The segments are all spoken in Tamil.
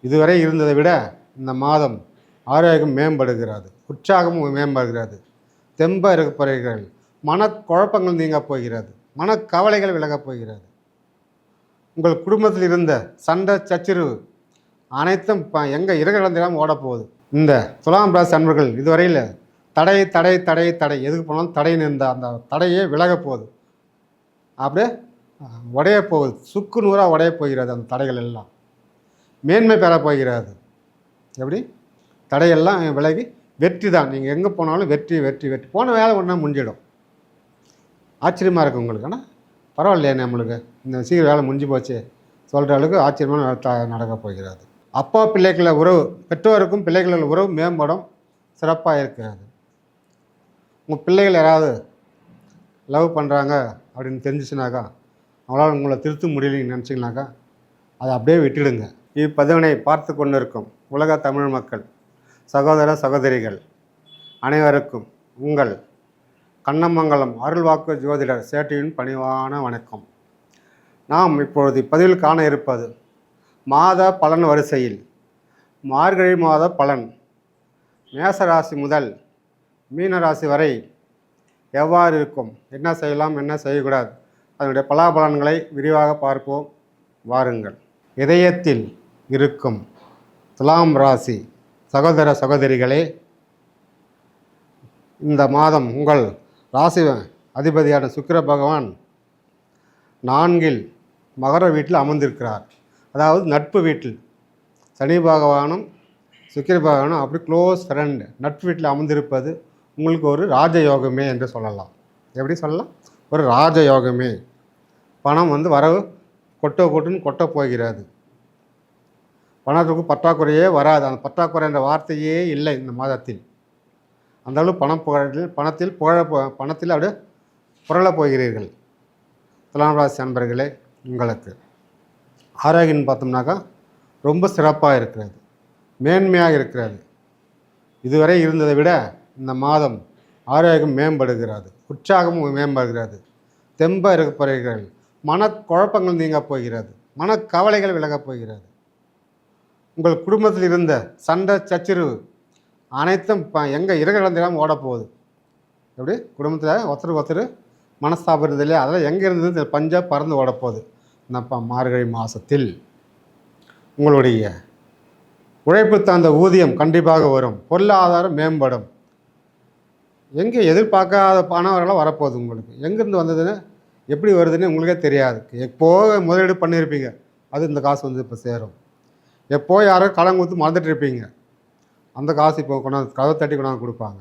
இதுவரை இருந்ததை விட இந்த மாதம் ஆரோக்கியம் மேம்படுகிறது, உற்சாகமும் மேம்படுகிறது, தெம்பாக இருக்க போகிறீர்கள், மனக்குழப்பங்கள் நீங்கப் போகிறது, மனக்கவலைகள் விலகப் போகிறது. உங்கள் குடும்பத்தில் இருந்த சண்டை சச்சரவு அனைத்தும் எங்கே இறந்திடாமல் ஓடப்போகுது. இந்த துலாம் ராசி அன்பர்கள் இதுவரையில் தடை தடை தடை தடை எதுக்கு போனாலும் தடைன்னு இருந்தால் அந்த தடையே விலகப் போகுது, அப்படியே உடைய போகுது, சுக்கு நூறாக உடைய போகிறது. அந்த தடைகள் எல்லாம் மேன்மை பெறப் போகிறது. எப்படி தடையெல்லாம் விலகி வெற்றி தான். நீங்கள் எங்கே போனாலும் வெற்றி வெற்றி வெற்றி. போன வேலை ஒன்றா முடிஞ்சிடும். ஆச்சரியமாக இருக்குது உங்களுக்கு. ஆனால் பரவாயில்லையே, நம்மளுக்கு இந்த சீக்கிரம் வேலை முடிஞ்சு போச்சு சொல்கிற அளவுக்கு ஆச்சரியமான நடக்கப் போகிறது. அப்பா பிள்ளைகள உறவு, பெற்றோருக்கும் பிள்ளைகளோட உறவு மேம்படும், சிறப்பாக இருக்கிறது. உங்கள் பிள்ளைகள் யாராவது லவ் பண்ணுறாங்க அப்படின்னு தெரிஞ்சிச்சுனாக்கா, அவங்களால் உங்களை திருத்த முடியலன்னு நினச்சிங்கனாக்கா அதை அப்படியே விட்டுடுங்க. இப்பதிவினை பார்த்து கொண்டு இருக்கும் உலக தமிழ் மக்கள், சகோதர சகோதரிகள் அனைவருக்கும் உங்கள் கண்ணமங்கலம் அருள்வாக்கு ஜோதிடர் சேட்டியின் பணிவான வணக்கம். நாம் இப்பொழுது இப்பதிவில் காண இருப்பது மாத பலன் வரிசையில் மார்கழி மாத பலன் மேசராசி முதல் மீனராசி வரை எவ்வாறு இருக்கும், என்ன செய்யலாம் என்ன செய்யக்கூடாது, அதனுடைய பலாபலன்களை விரிவாக பார்ப்போம். வாருங்கள். இதயத்தில் இருக்கும் துலாம் ராசி சகோதர சகோதரிகளே, இந்த மாதம் உங்கள் ராசி அதிபதியான சுக்கிர பகவான் 4ல் மகர வீட்டில் அமர்ந்திருக்கிறார். அதாவது நட்பு வீட்டில் சனி பகவானும் சுக்கிர பகவானும் அப்படி க்ளோஸ் ஃப்ரெண்டு நட்பு வீட்டில் அமர்ந்திருப்பது உங்களுக்கு ஒரு ராஜயோகமே என்று சொல்லலாம். எப்படி சொல்லலாம்? ஒரு ராஜயோகமே. பணம் வரவு கொட்டுன்னு கொட்ட போகிறது. பணத்துக்கு பற்றாக்குறையே வராது. அந்த பற்றாக்குறை என்ற வார்த்தையே இல்லை இந்த மாதத்தில். அந்தளவு பணத்தில் அப்படியே புரளப் போகிறீர்கள். துலாம் ராசி அன்பர்களே, உங்களுக்கு ஆரோக்கியம் பார்த்தோம்னாக்கா ரொம்ப சிறப்பாக இருக்கிறது, மேன்மையாக இருக்கிறது. இதுவரை இருந்ததை விட இந்த மாதம் ஆரோக்கியம் மேம்படுகிறது, உற்சாகமும் மேம்படுகிறது, தெம்பாக இருக்க போகிறீர்கள், மனக்குழப்பங்கள் நீங்கப் போகிறது, மனக்கவலைகள் விலகப் போகிறது. உங்கள் குடும்பத்தில் இருந்த சண்டை சச்சரவு அனைத்தும் எங்கே இறந்திடாமல் ஓடப்போகுது. எப்படி குடும்பத்தில் ஒருத்தர் மனஸ்தாபம் இருந்தது இல்லையா, அதெல்லாம் எங்கே இருந்தது பஞ்சாக பறந்து ஓடப்போகுது. இந்த மார்கழி மாதத்தில் உங்களுடைய உழைப்பு தகுந்த ஊதியம் கண்டிப்பாக வரும், பொருளாதாரம் மேம்படும். எங்கே எதிர்பார்க்காத பணம் வரலாம் வரப்போகுது. உங்களுக்கு எங்கேருந்து வந்ததுன்னு எப்படி வருதுன்னு உங்களுக்கே தெரியாது. எப்போ முதலீடு பண்ணியிருப்பீங்க, அது இந்த காசு இப்போ சேரும். எப்போ யாரோ கடன் கொடுத்து மறந்துட்டு இருப்பீங்க, அந்த காசு இப்போ கொண்டாந்து கதை தட்டி கொண்டாந்து கொடுப்பாங்க.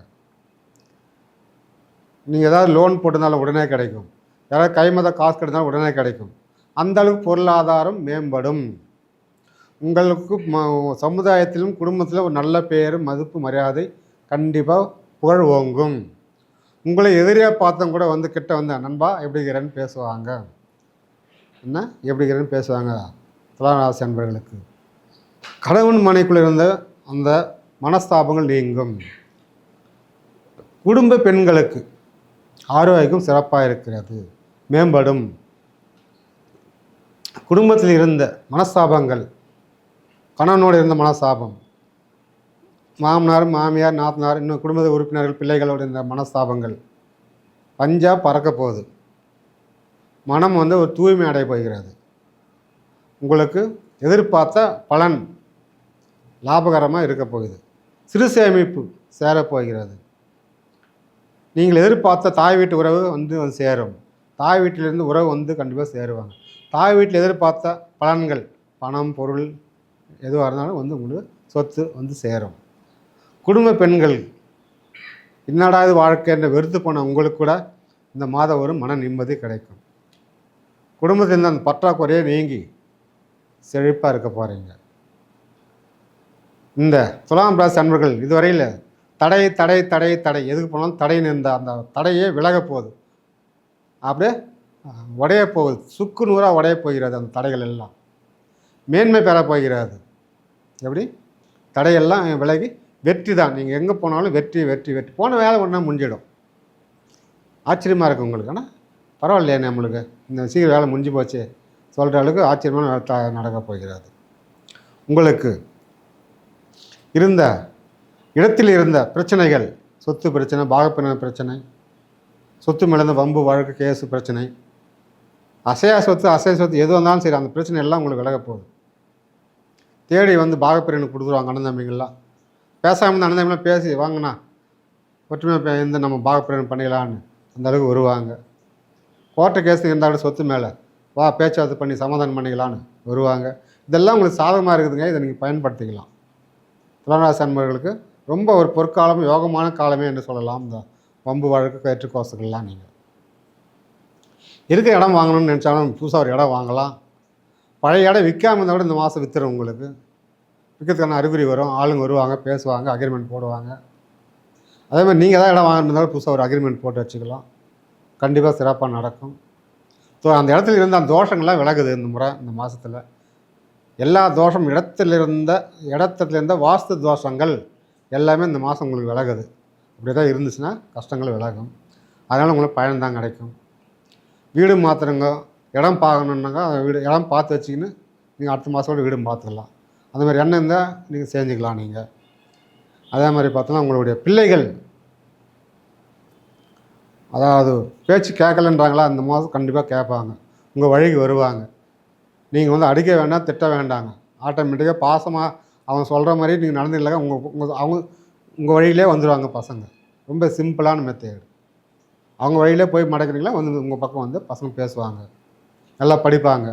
நீங்கள் ஏதாவது லோன் போட்டிருந்தாலும் உடனே கிடைக்கும், யாராவது கைமத காசு கிடைத்தாலும் உடனே கிடைக்கும். அந்தளவுக்கு பொருளாதாரம் மேம்படும். உங்களுக்கு சமுதாயத்திலும் குடும்பத்திலும் ஒரு நல்ல பேர், மதிப்பு, மரியாதை கண்டிப்பாக புகழ் ஓங்கும். உங்களை எதிரியாக பார்த்தவங்க கூட கிட்ட நண்பா எப்படி இருக்கிறேன்னு பேசுவாங்க. என்ன எப்படி இருக்கிறேன்னு பேசுவாங்க. துலாம் ராசி அன்பர்களுக்கு கணவன் மனைக்குள்ளே இருந்த அந்த மனஸ்தாபங்கள் நீங்கும். குடும்ப பெண்களுக்கு ஆரோக்கியம் சிறப்பாக இருக்கிறது, மேம்படும். குடும்பத்தில் இருந்த மனஸ்தாபங்கள், கணவனோடு இருந்த மனஸ்தாபம், மாமனார் மாமியார் நாத்தனார் இன்னும் குடும்ப உறுப்பினர்கள் பிள்ளைகளோடு இருந்த மனஸ்தாபங்கள் பஞ்சா பறக்க போகுது. மனம் ஒரு தூய்மை அடைய போகிறது. உங்களுக்கு எதிர்பார்த்த பலன் லாபகரமாக இருக்க போகுது. சிறு சேமிப்பு சேரப்போகிறது. நீங்கள் எதிர்பார்த்த தாய் வீட்டு உறவு சேரும். தாய் வீட்டிலிருந்து உறவு கண்டிப்பாக சேருவாங்க. தாய் வீட்டில் எதிர்பார்த்த பலன்கள், பணம் பொருள் எதுவாக இருந்தாலும் உங்களுக்கு சொத்து சேரும். குடும்ப பெண்கள் என்னடா இது வாழ்க்கை என்று வெறுத்து போன உங்களுக்கு கூட இந்த மாதம் ஒரு மன நிம்மதி கிடைக்கும். குடும்பத்தில் அந்த பற்றாக்குறையே நீங்கி செழிப்பாக இருக்க போகிறீங்க. இந்த துலாம் ராசி அன்பர்கள் இதுவரையில் தடை தடை தடை தடை எதுக்கு போனாலும் தடைன்னு இருந்தால் அந்த தடையே விலகப் போகுது, அப்படியே உடைய போகுது, சுக்கு நூறாக உடைய போகிறது. அந்த தடைகள் எல்லாம் மேன்மை பெறப் போகிறது. எப்படி தடையெல்லாம் விலகி வெற்றி தான். நீங்கள் எங்கே போனாலும் வெற்றி வெற்றி வெற்றி. போன வேலை ஒன்றா முடிஞ்சிடும். ஆச்சரியமாக இருக்குது உங்களுக்கு. ஆனால் பரவாயில்லையே, நம்மளுக்கு இந்த சீக்கிரம் வேலை முடிஞ்சு போச்சு சொல்கிற அளவுக்கு ஆச்சரியமான நடக்கப் போகிறது. உங்களுக்கு இருந்த இடத்தில் இருந்த பிரச்சனைகள், சொத்து பிரச்சனை, பாகப்பிரிவினை பிரச்சனை, சொத்து மேலேருந்து வம்பு வழக்கு கேஸு பிரச்சனை, அசையா சொத்து எது வந்தாலும் சரி அந்த பிரச்சனை எல்லாம் உங்களுக்கு விலக போகுது. தேடி வந்து பாகப்பிரிவினை கொடுத்துருவாங்க அண்ணன் தம்பிங்கள்லாம். பேசாமல் இருந்த அண்ணன் தம்பிலாம் பேசி வாங்கினா ஒற்றுமை இருந்து நம்ம பாகப்பிரிவினை பண்ணிக்கலான்னு அந்த அளவுக்கு வருவாங்க. கோர்ட்டு கேஸ் இருந்தாலும் சொத்து மேலே வா பேச்சுவார்த்தை பண்ணி சமாதானம் பண்ணிக்கலான்னு வருவாங்க. இதெல்லாம் உங்களுக்கு சாதகமாக இருக்குதுங்க. இதை நீங்கள் பயன்படுத்திக்கலாம். துளாராசி அன்பர்களுக்கு ரொம்ப ஒரு பொற்காலம், யோகமான காலமே என்று சொல்லலாம். இந்த வம்பு வழக்கு கயிற்றுக்கோசங்கள்லாம் நீங்கள் இருக்க இடம் வாங்கணும்னு நினச்சாலும் புதுசாக ஒரு இடம் வாங்கலாம். பழைய இடம் விற்காமல் இருந்தால் கூட இந்த மாதம் விற்றுரும். உங்களுக்கு விற்கிறதுக்கான அறிகுறி வரும். ஆளுங்க வருவாங்க, பேசுவாங்க, அக்ரிமெண்ட் போடுவாங்க. அதே மாதிரி நீங்கள் தான் இடம் வாங்கினாலும் புதுசாக ஒரு அக்ரிமெண்ட் போட்டு வச்சுக்கலாம். கண்டிப்பாக சிறப்பாக நடக்கும். ஸோ அந்த இடத்துல இருந்த அந்த தோஷங்கள்லாம் விலகுது இந்த முறை, இந்த மாதத்தில். எல்லா தோஷம் இடத்துலேருந்த வாஸ்து தோஷங்கள் எல்லாமே இந்த மாதம் உங்களுக்கு விலகுது. அப்படி தான் இருந்துச்சுன்னா கஷ்டங்கள் விலகும். அதனால் உங்களுக்கு பயன்தான் கிடைக்கும். வீடு மாற்றுறங்க, இடம் பார்க்கணுன்னாங்க, இடம் பார்த்து வச்சிக்கின்னு நீங்கள் அடுத்த மாதத்தோட வீடும் பார்த்துக்கலாம். அந்த மாதிரி எண்ணம் இருந்தால் நீங்கள் செஞ்சுக்கலாம். நீங்கள் அதே மாதிரி பார்த்தோன்னா உங்களுடைய பிள்ளைகள் அதாவது பேச்சு கேட்கலன்றாங்களா, அந்த மாதம் கண்டிப்பாக கேட்பாங்க. உங்கள் வழிக்கு வருவாங்க. நீங்கள் வந்து அடிக்க வேண்டாம், திட்ட வேண்டாங்க. ஆட்டோமேட்டிக்காக பாசமாக அவங்க சொல்கிற மாதிரி நீங்கள் நடந்துக்கலாங்க. உங்கள் வழியிலே வந்துடுவாங்க பசங்க. ரொம்ப சிம்பிளான மெத்தேடு. அவங்க வழியிலே போய் மடக்கிறீங்களா வந்து உங்கள் பக்கம் வந்து பசங்க பேசுவாங்க, நல்லா படிப்பாங்க,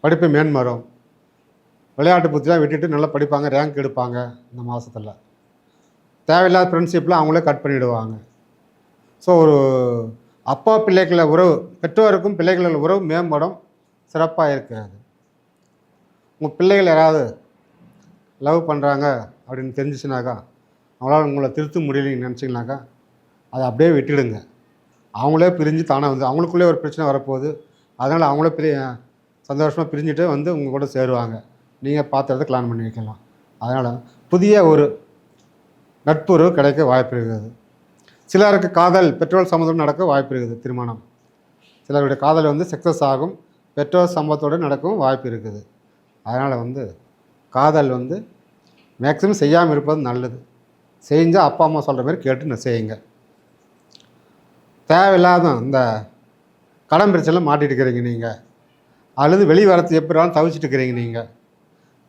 படிப்பு மேன்மரும். விளையாட்டு புத்திலாம் விட்டுட்டு நல்லா படிப்பாங்க, ரேங்க் எடுப்பாங்க. இந்த மாதத்தில் தேவையில்லாத ஃப்ரெண்ட்ஷிப்லாம் அவங்களே கட் பண்ணிவிடுவாங்க. ஸோ ஒரு அப்பா பிள்ளைகள உறவு, பெற்றோருக்கும் பிள்ளைகளோட உறவு மேம்படும், சிறப்பாக இருக்கிறது. உங்கள் பிள்ளைகள் யாராவது லவ் பண்ணுறாங்க அப்படின்னு தெரிஞ்சிச்சுனாக்கா, அவங்களால உங்களை திருத்த முடியலன்னு நினச்சிங்கனாக்கா அதை அப்படியே விட்டுடுங்க. அவங்களே பிரிஞ்சு தானே வந்து அவங்களுக்குள்ளே ஒரு பிரச்சனை வரப்போகுது. அதனால் அவங்களே சந்தோஷமாக பிரிஞ்சுட்டு வந்து உங்கள் கூட சேருவாங்க. நீங்கள் பார்த்துறத கல்யாணம் பண்ணி வைக்கலாம். அதனால் புதிய ஒரு நட்புறவு கிடைக்க வாய்ப்பு இருக்குது. சிலருக்கு காதல் பெற்றோர் சம்மந்தம் நடக்க வாய்ப்பு இருக்குது. திருமணம் சிலருடைய காதல் வந்து சக்ஸஸ் ஆகும், பெற்றோர் சம்மதத்தோடு நடக்கவும் வாய்ப்பு இருக்குது. அதனால் வந்து காதல் வந்து மேக்ஸிமம் செய்யாமல் இருப்பது நல்லது. செஞ்சால் அப்பா அம்மா சொல்கிற மாதிரி கேட்டு செய்யுங்க. தேவையில்லாத இந்த கடன் பிரச்சனை மாட்டிட்டு இருக்கிறீங்க நீங்கள், அல்லது வெளி வரத்து எப்படினாலும் தவிச்சிட்டு இருக்கிறீங்க நீங்கள்,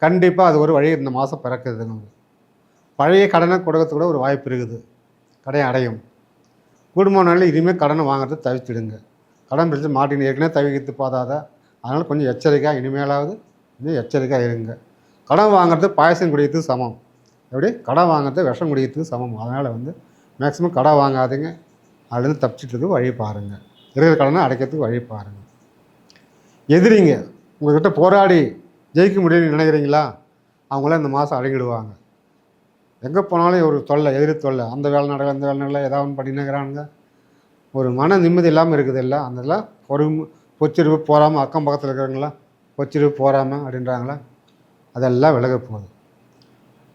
கண்டிப்பாக அது ஒரு வழி இந்த மாதம் பிறக்குது. பழைய கடனை கொடுக்கறது கூட ஒரு வாய்ப்பு இருக்குது. கடன் அடையும். குடும்ப நாளில் இனிமேல் கடனை வாங்குறத தவிர்த்துடுங்க. கடன் பிரச்சனை மாட்டின்னு ஏற்கனவே தவிர்த்து போதாத. அதனால் கொஞ்சம் எச்சரிக்கையாக இனிமேலாவது கொஞ்சம் எச்சரிக்கையாக இருங்க. கடன் வாங்குறது பாயசம் குடிக்கிறதுக்கு சமம். எப்படி கடன் வாங்குறது விஷம் குடிக்கிறதுக்கு சமம். அதனால் வந்து மேக்ஸிமம் கடன் வாங்காதீங்க. அதுலேருந்து தப்பிச்சிட்டு வழி பாருங்கள். இருக்கிற கடனை அடைக்கிறதுக்கு வழி பாருங்கள். எதிரிங்க உங்கள்கிட்ட போராடி ஜெயிக்க முடியும்னு நினைக்கிறீங்களா, அவங்களாம் இந்த மாதம் அடங்கிடுவாங்க. எங்கே போனாலும் ஒரு தொல்லை, எதிரி தொல்லை. அந்த வேலை நடக்கல, இந்த வேலை நடக்கல, ஏதாவது ஒன்று பண்ணினுங்கிறானுங்க. ஒரு மன நிம்மதி இல்லாமல் இருக்குது. எல்லாம் அதெல்லாம் பொச்சிருப்பு போகாமல், அக்கம் பக்கத்தில் இருக்கிறவங்களாம் பொச்சிருப்பு போகாமல் அப்படின்றாங்களா, அதெல்லாம் விலக போகுது.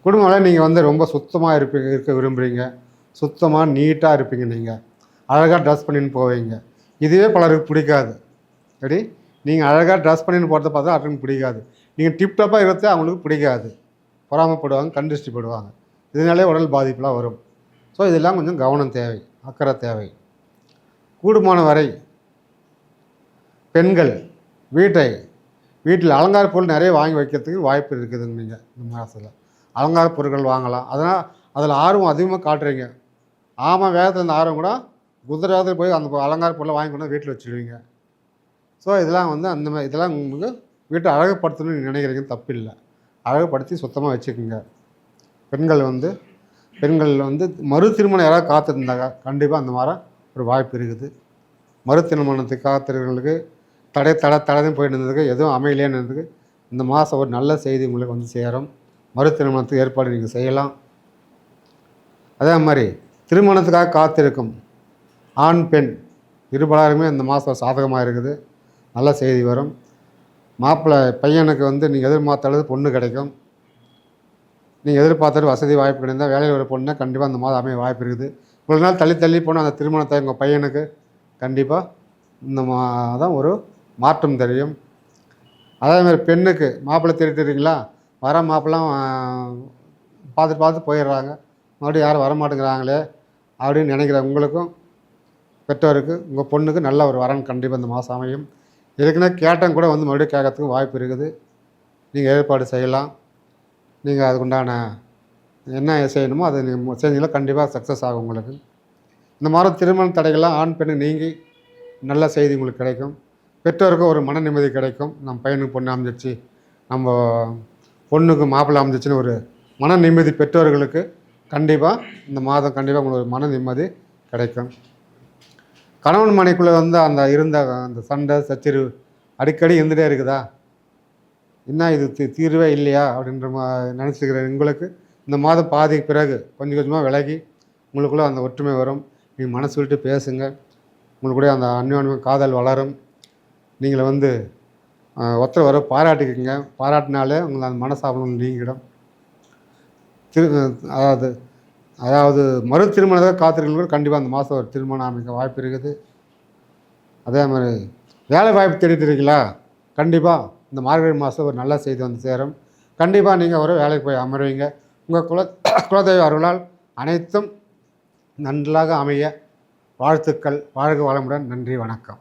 குடும்பம்லாம் நீங்கள் வந்து ரொம்ப சுத்தமாக இருக்க விரும்புகிறீங்க. சுத்தமாக நீட்டாக இருப்பீங்க. நீங்கள் அழகாக ட்ரெஸ் பண்ணின்னு போவீங்க. இதுவே பலருக்கு பிடிக்காது. சரி, நீங்கள் அழகாக ட்ரெஸ் பண்ணின்னு போகிறத பார்த்தா அவங்களுக்கு பிடிக்காது. நீங்கள் டிப்டாப்பாக இருக்கிறது அவங்களுக்கு பிடிக்காது. பொறாமப்படுவாங்க, கண்டிஷ்டிப்படுவாங்க. இதனாலே உடல் பாதிப்புலாம் வரும். ஸோ இதெல்லாம் கொஞ்சம் கவனம் தேவை, அக்கறை தேவை. கூடுமான வரை பெண்கள் வீட்டில் அலங்கார பொருள் நிறைய வாங்கி வைக்கிறதுக்கு வாய்ப்பு இருக்குதுங்க. நீங்கள் இந்த மாதத்தில் அலங்கார பொருட்கள் வாங்கலாம். அதனால் அதில் ஆர்வம் அதிகமாக காட்டுறீங்க. ஆமாம், வேகத்தில் இந்த ஆர்வம் கூட குதிரையாவது போய் அந்த அலங்கார பொருளை வாங்கி கொண்டு வீட்டில் வச்சுடுவீங்க. ஸோ இதெல்லாம் வந்து அந்த மாதிரி இதெல்லாம் உங்களுக்கு வீட்டை அழகுப்படுத்தணும்னு நினைக்கிறீங்க, தப்பில்லை. அழகுப்படுத்தி சுத்தமாக வச்சுக்கோங்க. பெண்கள் வந்து மறு திருமணம் யாராவது காத்திருந்தாங்க, கண்டிப்பாக அந்த மாதிரி ஒரு வாய்ப்பு இருக்குது. மறு திருமணத்துக்கு காத்திருக்கிறவங்களுக்கு தடையும் போயிட்டு இருந்ததுக்கு எதுவும் அமையலேன்னு இருந்ததுக்கு இந்த மாதம் ஒரு நல்ல செய்தி உங்களுக்கு வந்து சேரும். மறு திருமணத்துக்கு ஏற்பாடு நீங்கள் செய்யலாம். அதே மாதிரி திருமணத்துக்காக காத்திருக்கும் ஆண் பெண் இருபாலருமே இந்த மாதம் சாதகமாக இருக்குது. நல்ல செய்தி வரும். மாப்பிள்ளை பையனுக்கு வந்து நீங்கள் எதிர்பார்த்தளவு பொண்ணு கிடைக்கும். நீங்கள் எதிர்பார்த்தது வசதி வாய்ப்பு கிடைந்தால் வேலையில் ஒரு பொண்ணை கண்டிப்பாக அந்த மாதம் அமைய வாய்ப்பு இருக்குது. இவ்வளோ நாள் தள்ளி போனால் அந்த திருமணத்தை உங்கள் பையனுக்கு கண்டிப்பாக இந்த மாதம் ஒரு மாற்றம் தெரியும். அதேமாதிரி பெண்ணுக்கு மாப்பிள்ளை தேடிட்டுறீங்களா, வர மாப்பிள்ளாம் பார்த்துட்டு பார்த்து போயிடுறாங்க. மறுபடியும் யாரும் வரமாட்டேங்கிறாங்களே அப்படின்னு நினைக்கிற உங்களுக்கும் பெற்றோருக்கு உங்கள் பொண்ணுக்கு நல்ல ஒரு வரன் கண்டிப்பாக இந்த மாதம் அமையும். ஏற்கனவே கேட்டவங்க கூட வந்து மறுபடியும் கேட்கறதுக்கு வாய்ப்பு இருக்குது. நீங்கள் ஏற்பாடு செய்யலாம். நீங்கள் அதுக்குண்டான என்ன செய்யணுமோ அதை நீங்கள் செஞ்சீங்கன்னா கண்டிப்பாக சக்ஸஸ் ஆகும் உங்களுக்கு. இந்த மாதிரி திருமண தடைகள்லாம் ஆண் பெண்ணு நீங்கி நல்ல செய்தி உங்களுக்கு கிடைக்கும். பெற்றோருக்கும் ஒரு மன நிம்மதி கிடைக்கும். நம்ம பையனுக்கு பொண்ணு அமைஞ்சிச்சு, நம்ம பொண்ணுக்கு மாப்பிள்ளை அமைஞ்சிச்சின்னு ஒரு மன நிம்மதி பெற்றோர்களுக்கு கண்டிப்பாக இந்த மாதம் கண்டிப்பாக உங்களுக்கு ஒரு மன நிம்மதி கிடைக்கும். கணவன் மனைக்குள்ளே வந்து இருந்த அந்த சண்டை சச்சரவு அடிக்கடி இருந்துகிட்டே இருக்குதா, என்ன இது தீர்வே இல்லையா அப்படின்ற நினச்சிக்கிற உங்களுக்கு இந்த மாதம் பாதிக்கு பிறகு கொஞ்சம் கொஞ்சமாக விலகி உங்களுக்குள்ளே அந்த ஒற்றுமை வரும். நீங்கள் மனசு விட்டு பேசுங்க. உங்களுக்குடைய அந்த அந்யோன்யம் காதல் வளரும். நீங்களை வந்து ஒருத்தர் வர பாராட்டிக்கங்க. பாராட்டினாலே உங்களுக்கு அந்த மனசாபம் நீங்கிடும். அதாவது அதாவது மறு திருமணத்தை காத்திருக்கிறவங்க கண்டிப்பாக அந்த மாதம் ஒரு திருமணம் அமைக்க வாய்ப்பு இருக்குது. அதே மாதிரி வேலை வாய்ப்பு தேடிட்டு இருக்கீங்களா, கண்டிப்பாக இந்த மார்கழி மாதம் ஒரு நல்ல செய்தி வந்து சேரும். கண்டிப்பாக நீங்கள் ஒரு வேலைக்கு போய் அமருவீங்க. உங்கள் குலதெய்வ அருளால் அனைத்தும் நன்றாக அமைய வாழ்த்துக்கள். வாழ்க வளமுடன். நன்றி, வணக்கம்.